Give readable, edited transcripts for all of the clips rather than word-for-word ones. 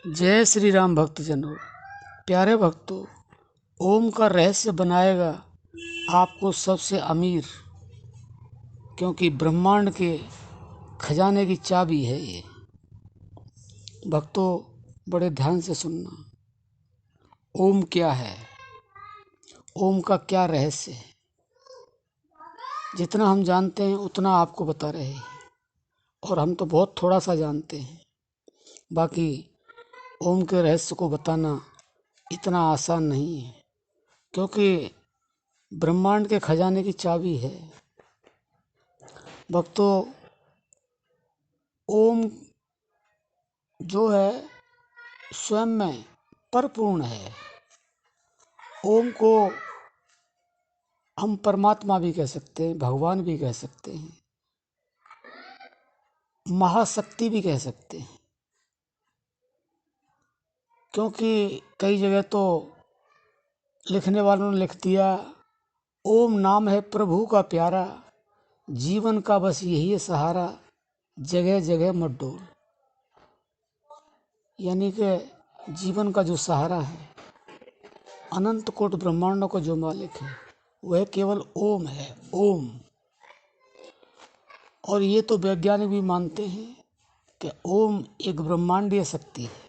जय श्री राम भक्तजनों। प्यारे भक्तों, ओम का रहस्य बनाएगा आपको सबसे अमीर, क्योंकि ब्रह्मांड के खजाने की चाबी है ये। भक्तों, बड़े ध्यान से सुनना। ओम क्या है, ओम का क्या रहस्य है। जितना हम जानते हैं उतना आपको बता रहे हैं, और हम तो बहुत थोड़ा सा जानते हैं। बाकी ओम के रहस्य को बताना इतना आसान नहीं है, क्योंकि ब्रह्मांड के खजाने की चाबी है। भक्तों, ओम जो है स्वयं में परिपूर्ण है। ओम को हम परमात्मा भी कह सकते हैं, भगवान भी कह सकते हैं, महाशक्ति भी कह सकते हैं। क्योंकि कई जगह तो लिखने वालों ने लिख दिया, ओम नाम है प्रभु का प्यारा, जीवन का बस यही है सहारा, जगह जगह मत डोल। यानी कि जीवन का जो सहारा है, अनंत कोटि ब्रह्मांडों का जो मालिक है, वह केवल ओम है। ओम। और ये तो वैज्ञानिक भी मानते हैं कि ओम एक ब्रह्मांडीय शक्ति है।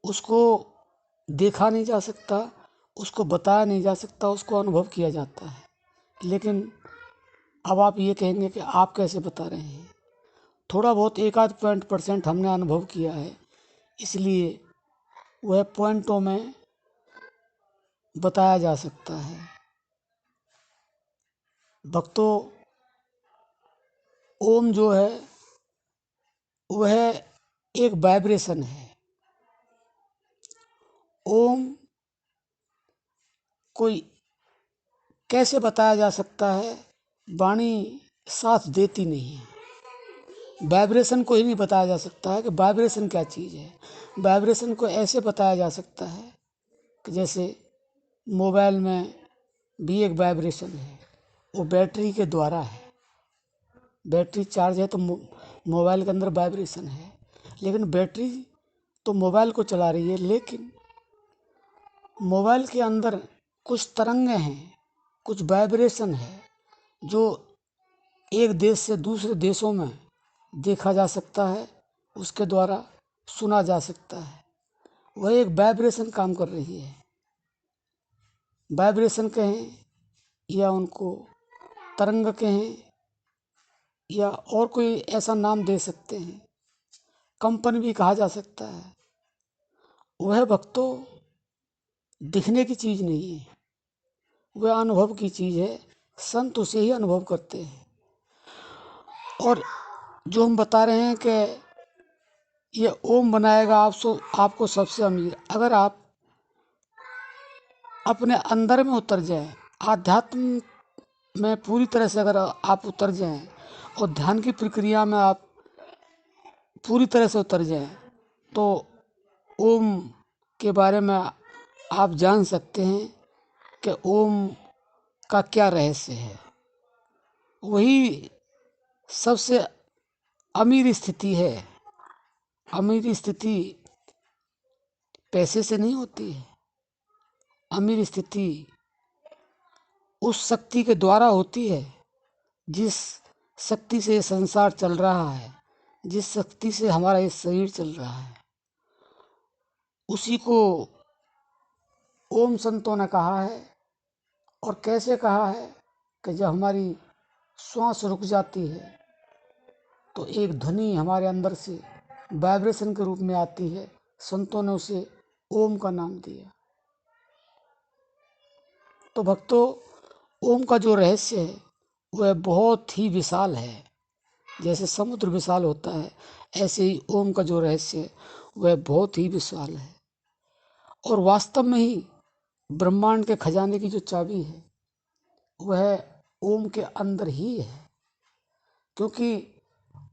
उसको देखा नहीं जा सकता, उसको बताया नहीं जा सकता, उसको अनुभव किया जाता है। लेकिन अब आप ये कहेंगे कि आप कैसे बता रहे हैं। थोड़ा बहुत एक आध % हमने अनुभव किया है, इसलिए वह पॉइंटों में बताया जा सकता है। भक्तों, ओम जो है वह एक वाइब्रेशन है। ओम कोई कैसे बताया जा सकता है, वाणी साथ देती नहीं है। वाइब्रेशन को ही नहीं बताया जा सकता है कि वाइब्रेशन क्या चीज़ है। वाइब्रेशन को ऐसे बताया जा सकता है कि जैसे मोबाइल में भी एक वाइब्रेशन है, वो बैटरी के द्वारा है। बैटरी चार्ज है तो मोबाइल के अंदर वाइब्रेशन है, लेकिन बैटरी तो मोबाइल को चला रही है, लेकिन मोबाइल के अंदर कुछ तरंगें हैं, कुछ वाइब्रेशन है, जो एक देश से दूसरे देशों में देखा जा सकता है, उसके द्वारा सुना जा सकता है। वह एक वाइब्रेशन काम कर रही है। वाइब्रेशन कहें या उनको तरंग कहें या और कोई ऐसा नाम दे सकते हैं, कंपन भी कहा जा सकता है। वह भक्तों दिखने की चीज़ नहीं है, वह अनुभव की चीज़ है। संत उसे ही अनुभव करते हैं। और जो हम बता रहे हैं कि ये ओम बनाएगा आपको सबसे अमीर। अगर आप अपने अंदर में उतर जाएं, आध्यात्म में पूरी तरह से अगर आप उतर जाएं और ध्यान की प्रक्रिया में आप पूरी तरह से उतर जाएं, तो ओम के बारे में आप जान सकते हैं कि ओम का क्या रहस्य है। वही सबसे अमीर स्थिति है। अमीर स्थिति पैसे से नहीं होती है। अमीर स्थिति उस शक्ति के द्वारा होती है जिस शक्ति से संसार चल रहा है, जिस शक्ति से हमारा ये शरीर चल रहा है। उसी को ओम संतों ने कहा है। और कैसे कहा है कि जब हमारी श्वास रुक जाती है तो एक ध्वनि हमारे अंदर से वाइब्रेशन के रूप में आती है। संतों ने उसे ओम का नाम दिया। तो भक्तों, ओम का जो रहस्य है वह बहुत ही विशाल है। जैसे समुद्र विशाल होता है, ऐसे ही ओम का जो रहस्य है वह बहुत ही विशाल है। और वास्तव में ही ब्रह्मांड के खजाने की जो चाबी है वह ओम के अंदर ही है। क्योंकि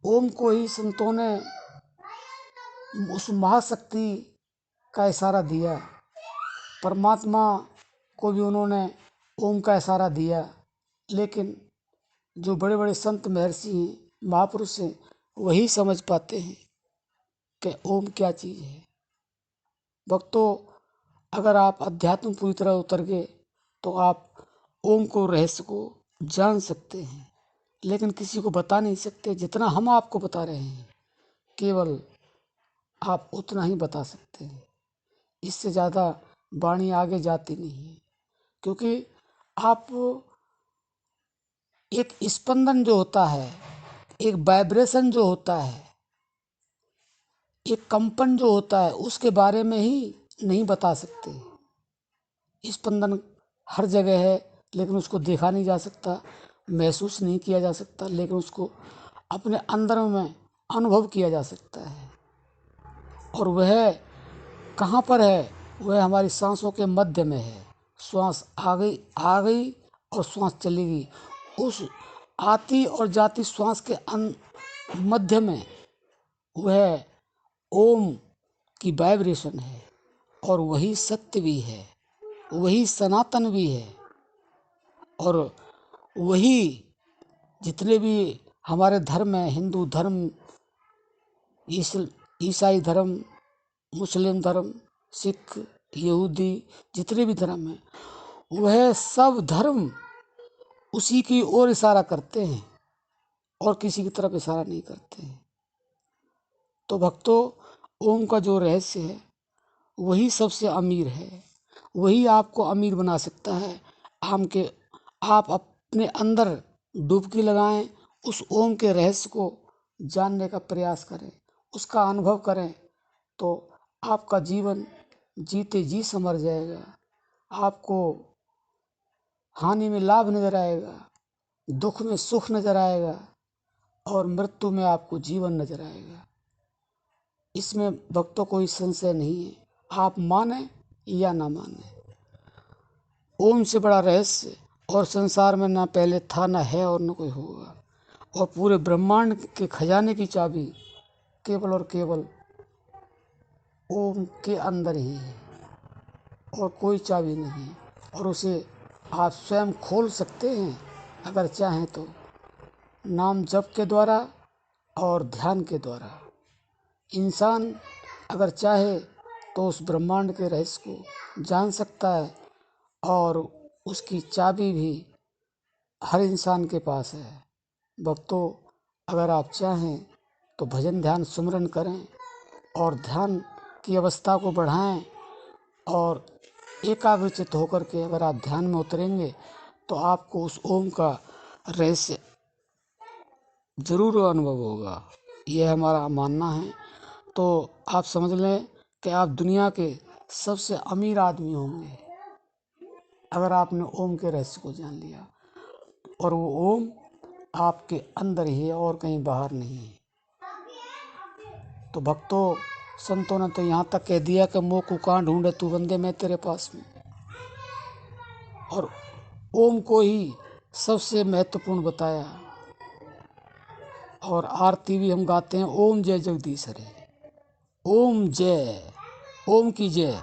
ओम को ही संतों ने उस महाशक्ति का इशारा दिया। परमात्मा को भी उन्होंने ओम का इशारा दिया। लेकिन जो बड़े बड़े संत महर्षि हैं, महापुरुष हैं, वही समझ पाते हैं कि ओम क्या चीज़ है। भक्तों, अगर आप अध्यात्म पूरी तरह उतर गए तो आप ओम को रहस्य को जान सकते हैं, लेकिन किसी को बता नहीं सकते। जितना हम आपको बता रहे हैं केवल आप उतना ही बता सकते हैं, इससे ज़्यादा वाणी आगे जाती नहीं है। क्योंकि आप एक स्पंदन जो होता है, एक वाइब्रेशन जो होता है, एक कंपन जो होता है, उसके बारे में ही नहीं बता सकते। स्पंदन हर जगह है लेकिन उसको देखा नहीं जा सकता, महसूस नहीं किया जा सकता, लेकिन उसको अपने अंदर में अनुभव किया जा सकता है। और वह कहाँ पर है? वह हमारी सांसों के मध्य में है। श्वास आ गई और श्वास चली गई। उस आती और जाती श्वास के मध्य में वह ओम की वाइब्रेशन है, और वही सत्य भी है, वही सनातन भी है, और वही जितने भी हमारे धर्म हैं, हिंदू धर्म, ईसाई धर्म, मुस्लिम धर्म, सिख, यहूदी, जितने भी धर्म हैं, वह सब धर्म उसी की ओर इशारा करते हैं और किसी की तरफ इशारा नहीं करते हैं। तो भक्तों, ओम का जो रहस्य है वही सबसे अमीर है, वही आपको अमीर बना सकता है। आप अपने अंदर डुबकी लगाएं, उस ओम के रहस्य को जानने का प्रयास करें, उसका अनुभव करें, तो आपका जीवन जीते जी संवर जाएगा। आपको हानि में लाभ नजर आएगा, दुख में सुख नजर आएगा, और मृत्यु में आपको जीवन नजर आएगा। इसमें भक्तों कोई संशय नहीं है, आप माने या ना माने। ओम से बड़ा रहस्य और संसार में ना पहले था, ना है और न कोई होगा। और पूरे ब्रह्मांड के खजाने की चाबी केवल और केवल ओम के अंदर ही है, और कोई चाबी नहीं। और उसे आप स्वयं खोल सकते हैं अगर चाहें तो, नाम जप के द्वारा और ध्यान के द्वारा। इंसान अगर चाहे तो उस ब्रह्मांड के रहस्य को जान सकता है, और उसकी चाबी भी हर इंसान के पास है। भक्तों, अगर आप चाहें तो भजन ध्यान सुमिरन करें और ध्यान की अवस्था को बढ़ाएं, और एकाग्रचित्त होकर के अगर आप ध्यान में उतरेंगे तो आपको उस ओम का रहस्य जरूर अनुभव होगा। यह हमारा मानना है। तो आप समझ लें कि आप दुनिया के सबसे अमीर आदमी होंगे अगर आपने ओम के रहस्य को जान लिया, और वो ओम आपके अंदर ही है और कहीं बाहर नहीं है। तो भक्तों, संतों ने तो यहाँ तक कह दिया कि मोह को कहाँ ढूंढे तू बंदे, मैं तेरे पास में। और ओम को ही सबसे महत्वपूर्ण बताया। और आरती भी हम गाते हैं, ओम जय जगदीश हरे, ओम जय, ओम की जय।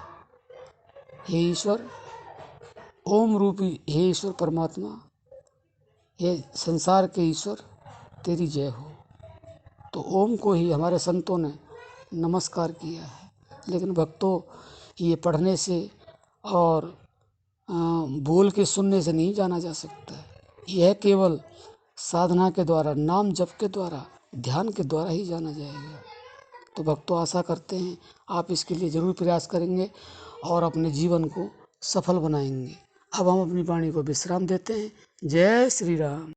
हे ईश्वर, ओम रूपी हे ईश्वर परमात्मा, हे संसार के ईश्वर, तेरी जय हो। तो ओम को ही हमारे संतों ने नमस्कार किया है। लेकिन भक्तों, ये पढ़ने से और बोल के सुनने से नहीं जाना जा सकता। यह केवल साधना के द्वारा, नाम जप के द्वारा, ध्यान के द्वारा ही जाना जाएगा। तो भक्तों, आशा करते हैं आप इसके लिए जरूर प्रयास करेंगे और अपने जीवन को सफल बनाएंगे। अब हम अपनी वाणी को विश्राम देते हैं। जय श्री राम।